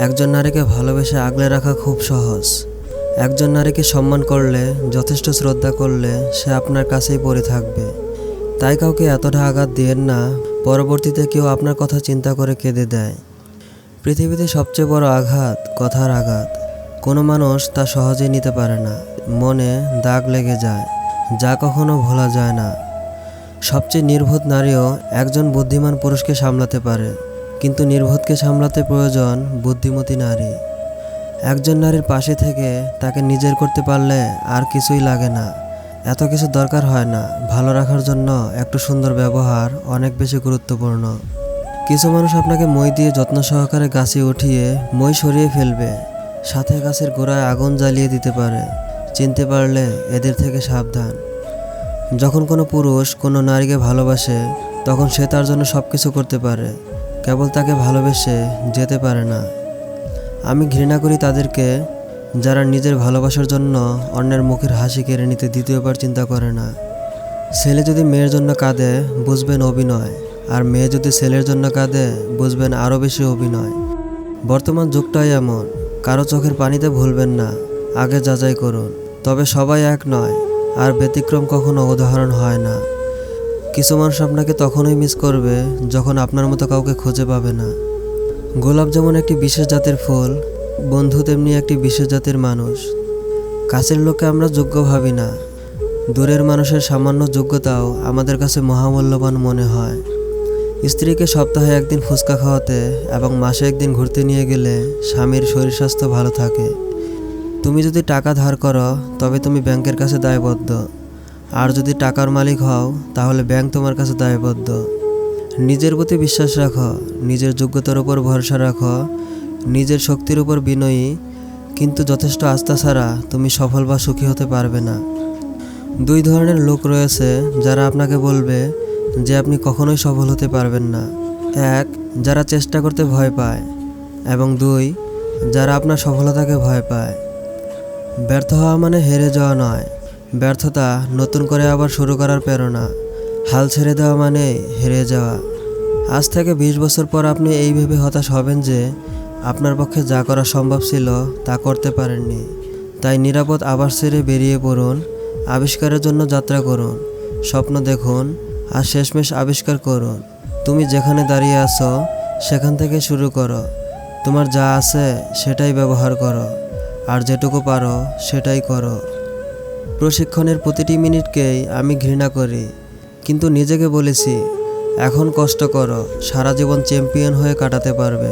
একজন নারীকে ভালোবেসে আগলে রাখা খুব সহজ। একজন নারীকে সম্মান করলে, যথেষ্ট শ্রদ্ধা করলে সে আপনার কাছেই পড়ে থাকবে। তাই কাউকে এতটা আঘাত দিয়েন না, পরবর্তীতে কেউ আপনার কথা চিন্তা করে কেঁদে দেয়। পৃথিবীতে সবচেয়ে বড় আঘাত কথার আঘাত। কোনো মানুষ তা সহজেই নিতে পারে না, মনে দাগ লেগে যায়, যা কখনো ভোলা যায় না। সবচেয়ে নির্বোধ নারীও একজন বুদ্ধিমান পুরুষকে সামলাতে পারে, কিন্তু নির্বোধকে সামলাতে প্রয়োজন বুদ্ধিমতী নারী। একজন নারীর পাশে থেকে তাকে নিজের করতে পারলে আর কিছুই লাগে না। এত কিছু দরকার হয় না, ভালো রাখার জন্য একটু সুন্দর ব্যবহার অনেক বেশি গুরুত্বপূর্ণ। কিছু মানুষ আপনাকে মই দিয়ে যত্ন সহকারে গাছে উঠিয়ে মই সরিয়ে ফেলবে, সাথে গাছের গোড়ায় আগুন জ্বালিয়ে দিতে পারে। চিনতে পারলে এদের থেকে সাবধান। যখন কোনো পুরুষ কোনো নারীকে ভালোবাসে, তখন সে তার জন্য সব কিছু করতে পারে, কেবল তাকে ভালোবেসে যেতে পারে না। আমি ঘৃণা করি তাদেরকে যারা নিজের ভালোবাসার জন্য অন্যের মুখের হাসি কেড়ে নিতে দ্বিতীয়বার চিন্তা করে না। ছেলে যদি মেয়ের জন্য কাঁদে, বুঝবেন অভিনয়, আর মেয়ে যদি ছেলের জন্য কাঁদে, বুঝবেন আরও বেশি অভিনয়। বর্তমান যুগটাই এমন, কারো চোখের পানিতে ভুলবেন না, আগে যাচাই করুন। তবে সবাই এক নয়, আর ব্যতিক্রম কখনো উদাহরণ হয় না। কিছু মানুষ আপনাকে তখনই মিস করবে যখন আপনার মতো কাউকে খুঁজে পাবে না। গোলাপ যেমন একটি বিশেষ জাতের ফুল, বন্ধু তেমনি একটি বিশেষ জাতের মানুষ। কাছের লোককে আমরা যোগ্য ভাবি না, দূরের মানুষের সামান্য যোগ্যতাও আমাদের কাছে মহামূল্যবান মনে হয়। স্ত্রীকে সপ্তাহে একদিন ফুচকা খাওয়াতে এবং মাসে একদিন ঘুরতে নিয়ে গেলে স্বামীর শরীর স্বাস্থ্য ভালো থাকে। তুমি যদি টাকা ধার করো, তবে তুমি ব্যাংকের কাছে দায়বদ্ধ, আর যদি টাকার মালিক হও, তাহলে ব্যাংক তোমার কাছে দায়বদ্ধ। নিজের প্রতি বিশ্বাস রাখো, নিজের যোগ্যতার উপর ভরসা রাখো, নিজের শক্তির উপর বিনয়ী, কিন্তু যথেষ্ট আস্থা ছাড়া তুমি সফল বা সুখী হতে পারবে না। দুই ধরনের লোক রয়েছে যারা আপনাকে বলবে যে আপনি কখনোই সফল হতে পারবেন না। এক, যারা চেষ্টা করতে ভয় পায়, এবং দুই, যারা আপনার সফলতাকে ভয় পায়। ব্যর্থ হওয়া মানে হেরে যাওয়া নয়, ব্যর্থতা নতুন করে আবার শুরু করার প্রেরণা। হাল ছেড়ে দেওয়া মানে হেরে যাওয়া। আজ থেকে 20 বছর পর আপনি এই ভেবে হতাশ হবেন যে আপনার পক্ষে যা করা সম্ভব ছিল তা করতে পারেননি। তাই নিরাপদ আবাস ছেড়ে বেরিয়ে পড়ুন, আবিষ্কারের জন্য যাত্রা করুন, স্বপ্ন দেখুন, আর শেষমেশ আবিষ্কার করুন। তুমি যেখানে দাঁড়িয়ে আছো সেখান থেকে শুরু করো। তোমার যা আছে সেটাই ব্যবহার করো, আর যেটুকু পারো সেটাই করো। প্রশিক্ষণের প্রতিটি মিনিটকেই আমি ঘৃণা করি, কিন্তু নিজেকে বলেছি এখন কষ্ট করো, সারা জীবন চ্যাম্পিয়ন হয়ে কাটাতে পারবে।